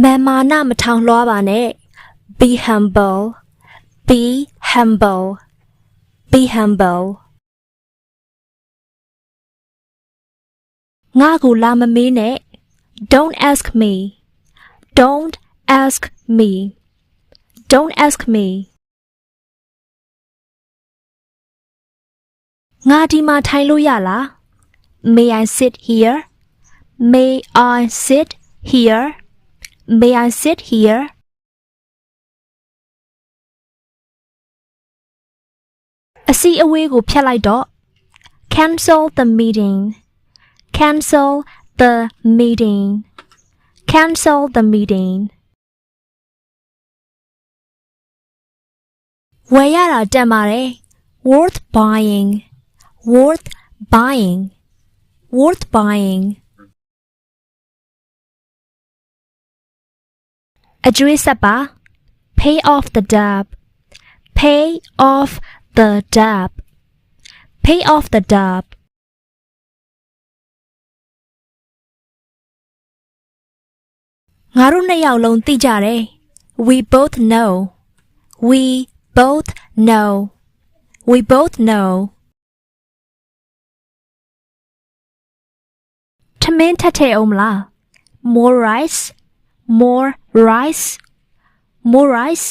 မာမာနမထောင်လွှားပါနဲ့ Be humble. Be humble. Be humble. ငါ့ကိုလာမမေးနဲ့ Don't ask me. Don't ask me. Don't ask me. ငါဒီမှာထိုင်လို့ရလား May I sit here? May I sit here? May I sit here? အစည်းအဝေးကိုဖျက်လိုက်တော့ Cancel the meeting. Cancel the meeting. Cancel the meeting. ဝယ်ရတာတန်ပါတယ် Worth buying. Worth buying. Worth buying. အကျွေးဆက်ပါ Pay off the debt. Pay off the debt. Pay off the debt. ငါတို့နှစ်ယောက်လုံးသိကြတယ် We both know. We both know. We both know. ထမင်းထပ်ထည့်အောင်မလား More rice. More rice. More rice.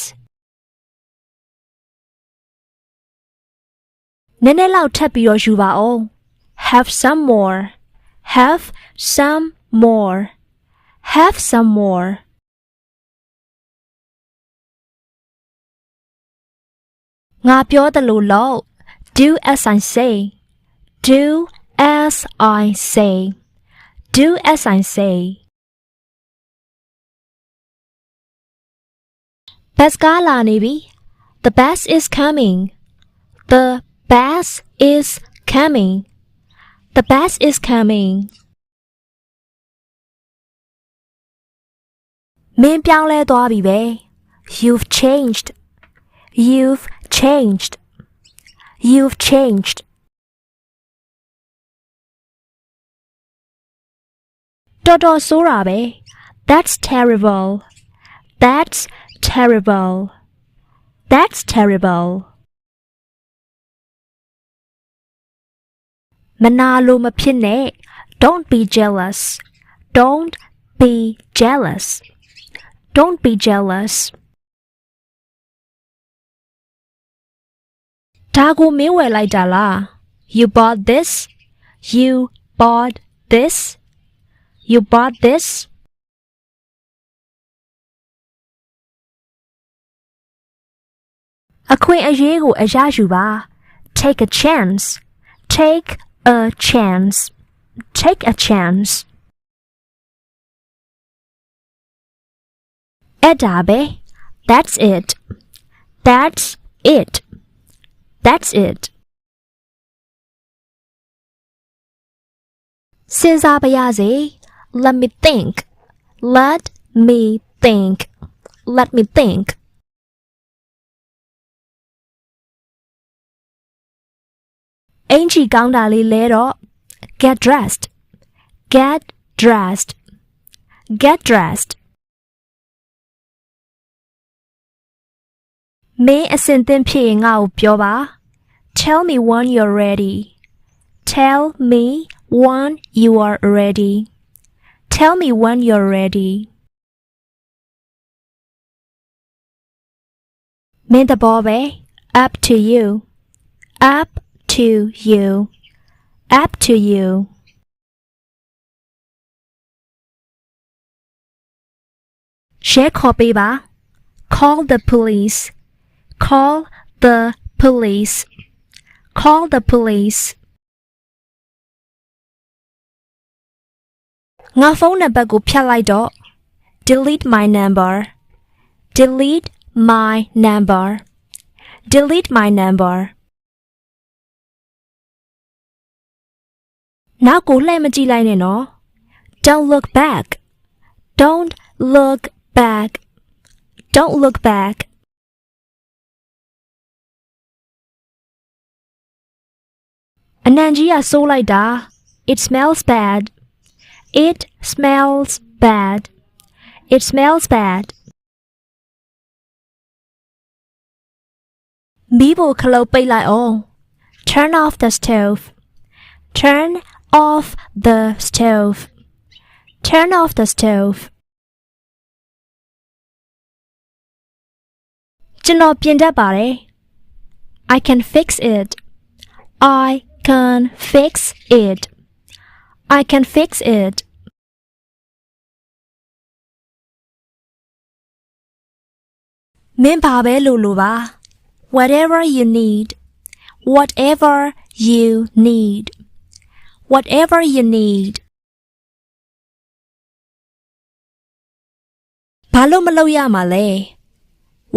နည်းနည်းလောက်ထပ်ပြီးတော့ယူပါဦး Have some more. Have some more. Have some more. ငါပြောတယ်လို့လို့ Do as I say. Do as I say. Do as I say. ဘတ်ကားလာနေပြီ The bus is coming. The bus is coming. The bus is coming. မင်းပြောင်းလဲသွားပြီပဲ You've changed. You've changed. You've changed. တော်တော်ဆိုးတာပဲ That's terrible. That's terrible. That's terrible. မနာလို့မဖြစ်နဲ့ Don't be jealous. Don't be jealous. Don't be jealous. ဒါကိုမင်းဝယ်လိုက်တာလား You bought this. You bought this. You bought this. အခွင့်အရေးကိုအရယူပါ Take a chance. Take a chance. Take a chance. အဲ့ဒါပဲ That's it. That's it. That's it. စဉ်းစားပါရစေ Let me think. Let me think. Let me think. အင်ကြီးကောင်းတာလေးလဲတော့ Get dressed. Get dressed. Get dressed. မင်းအစင်သင့်ဖြစ်ရင်ငါ့ကိုပြောပါ Tell me when you're ready. Tell me when you are ready. Tell me when you're ready. မင်းတဘောပဲ Up to you. Up to you. Up to you. ရဲခေါ်ပေးပါ Call the police. Call the police. Call the police. ငါဖုန်းနံပါတ်ကိုဖျက်လိုက်တော့ Delete my number. Delete my number. Delete my number. နောက်ကိုလှည့်မကြည့်လိုက်နဲ့နော် Don't look back. Don't look back. Don't look back. အနံကြီးကဆိုးလိုက်တာ It smells bad. It smells bad. It smells bad. မီးဖိုခလုတ်ပိတ်လိုက်အောင် Turn off the stove. Turn off the stove. Turn off the stove. ကျွန်တော်ပြင်တတ်ပါတယ် I can fix it. I can fix it. I can fix it. မင်းဘာပဲလိုပါ Whatever you need. Whatever you need. Whatever you need. ဘာလို့မလုပ်ရမှာလဲ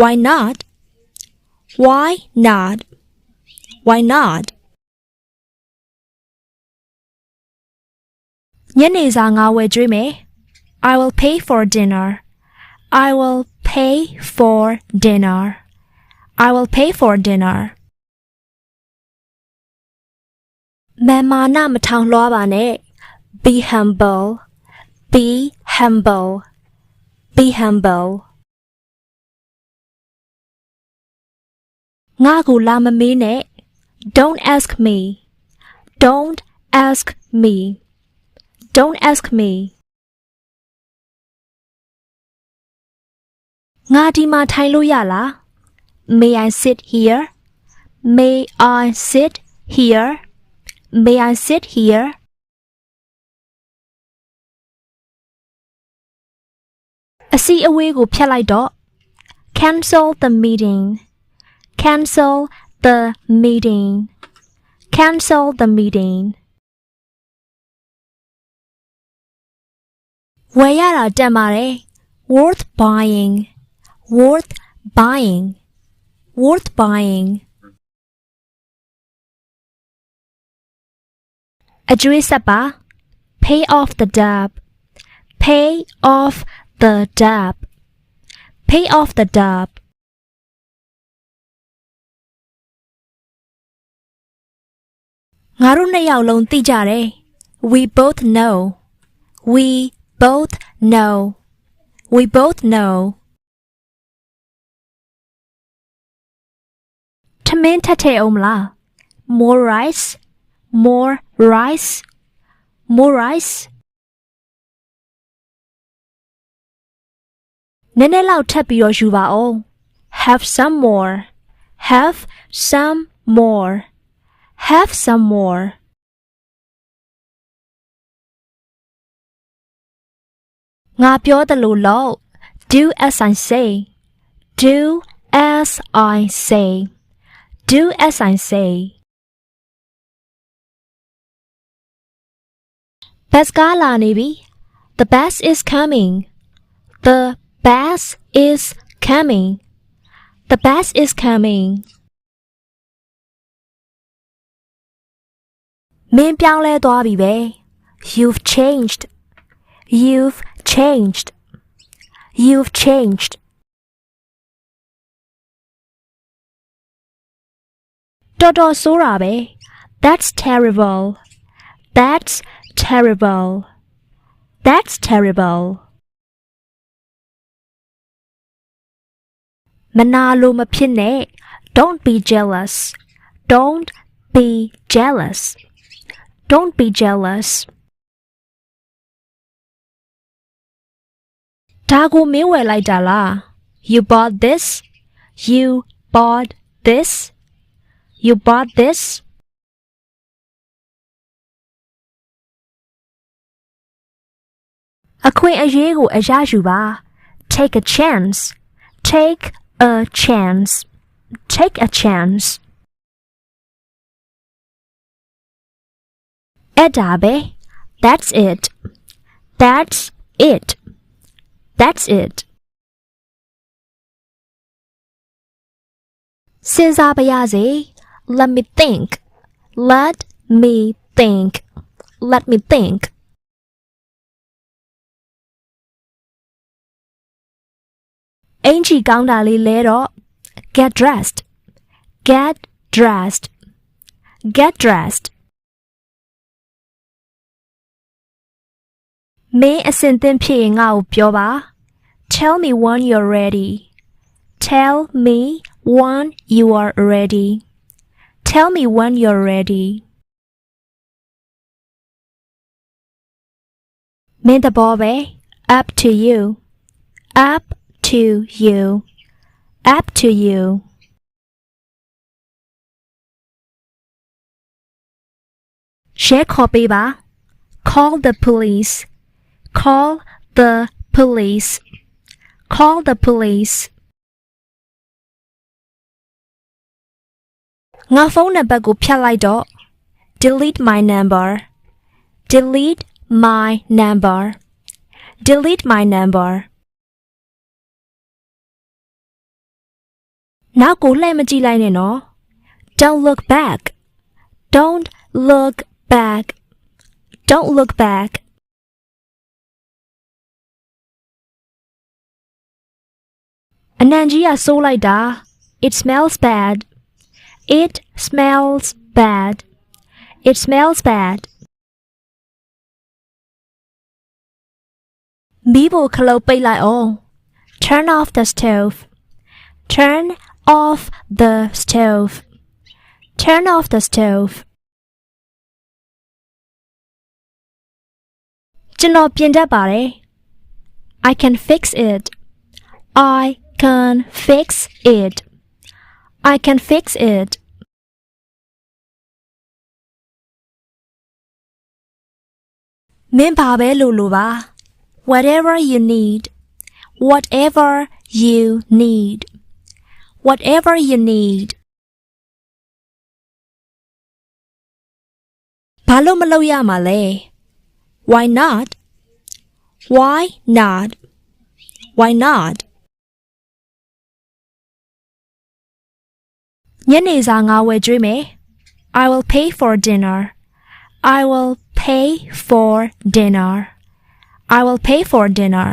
Why not? Why not? Why not? ညနေစာငါဝယ်ကျွေးမယ် I will pay for dinner. I will pay for dinner. I will pay for dinner. မာနမထောင်လွှားပါနဲ့ Be humble. Be humble. Be humble. ငါကိုလာမမေးနဲ့ Don't ask me. Don't ask me. Don't ask me. ငါဒီမှာထိုင်လို့ရလား May I sit here? May I sit here? May I sit here? အစည်းအဝေးကိုဖျက်လိုက်တော့ Cancel the meeting. Cancel the meeting. Cancel the meeting. ဝယ်ရတာတန်ပါတယ် Worth buying. Worth buying. Worth buying. အကျွေးဆက်ပါ Pay off the debt. Pay off the debt. Pay off the debt. ငါတို့နှစ်ယောက်လုံးသိကြတယ် We both know. We both know. We both know. ထမင်းထပ်ထည့်အောင်မလား More rice. More rice. More rice. နည်းနည်းလောက်ထပ်ပြီးတော့ယူပါဦး Have some more. Have some more. Have some more. ငါပြောတယ်လို့လုပ် Do as I say. Do as I say. Do as I say. ဘတ်ကားလာနေပြီ The bus is coming. The bus is coming. The bus is coming. မင်းပြောင်းလဲသွားပြီပဲ You've changed. You've changed. You've changed. တော်တော်ဆိုးတာပဲ That's terrible. That's terrible. That's terrible. မနာလို့မဖြစ်နဲ့ Don't be jealous. Don't be jealous. Don't be jealous. ဒါကိုမင်းဝယ်လိုက်တာလား You bought this. You bought this. You bought this. အခွင့်အရေးကိုအရယူပါ Take a chance. Take a chance. Take a chance. အဲ့ဒါပဲ That's it. That's it. That's it. စဉ်းစားပါရစေ Let me think. Let me think. Let me think. အင်ကြီးကောင်းတာလေးလဲတော့ Get dressed. Get dressed. Get dressed. မင်းအစင်သင့်ဖြစ်ရင်ငါ့ကိုပြောပါ Tell me when you're ready. Tell me when you are ready. Tell me when you're ready. မင်းသဘောပဲ Up to you. Up to you. Up to you. ရဲခေါ်ပေးပါ Call the police. Call the police. Call the police. ငါဖုန်းနံပါတ်ကိုဖြတ်လိုက်တော့ Delete my number. Delete my number. Delete my number. နောက်ကိုလှည့်မကြည့်လိုက်နဲ့နော် Don't look back. Don't look back. Don't look back. အနံ့ကြီးကဆိုးလိုက်တာ It smells bad. It smells bad. It smells bad. မီးဖိုခလုတ်ပိတ်လိုက်အောင် Turn off the stove. Turn off the stove. Turn off the stove. ကျွန်တော်ပြင်တတ်ပါတယ် I can fix it. I can fix it. I can fix it. မင်းဘာပဲလုပ်လို့ပါ Whatever you need. Whatever you need. Whatever you need. ဘာလို့မလုပ်ရမှာလဲ Why not? Why not? Why not? ညနေစာငါဝယ်ကျွေးမယ် I will pay for dinner. I will pay for dinner. I will pay for dinner.